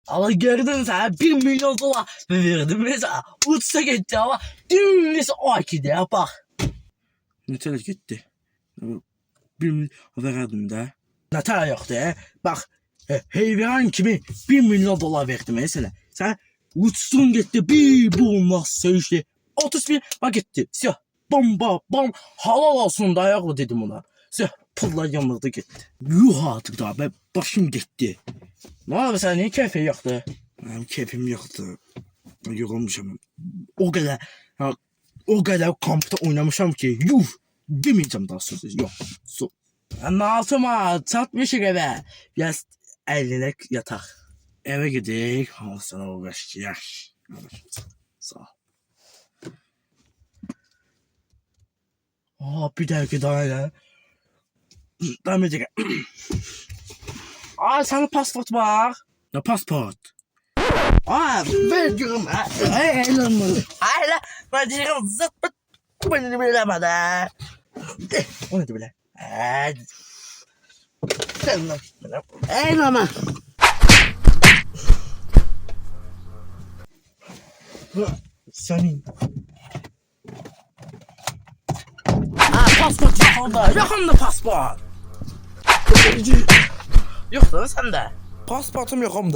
Ama gördün sen 1 milyon dolar verdim mesela. Uçsa gitti ama dümdüz o ikide bak. Ne tele gitti? 1 milyon verdim de. Ne tane yoktu bak. Heyvan kimi 1 milyon dolar verdim mesela. Sen uçtun gitti bir bulmazsa işte. 30 bin bak gitti. Siyah bomba bom halal olsun dayaklı dedim ona. Siyah pullar yanıldı gitti. Yuh artık da ben başım gitti. Ne oldu sen niye keyfin yoktu? Benim keyfim yoktu. Yorulmuşum. O kadar kampta oynamışam ki yuh demeyeceğim daha söz yok. Altıma çatmışık eve. Biraz eline yatak. Eve gidelim. Al sana uğraşacak. Sağ ol. Aa, bir dakika daha ya. Devam edecek. Aa sana pasport var. Ne pasport? Aa ver diyorum. Hayla. Ben diyorum zıt pıt. Beni bilemedi. O neydi bile? Sen lan. Eyleme. Senin. Pasport yakında. Yakında pasport. Yok da sende. Pasportum yokumda.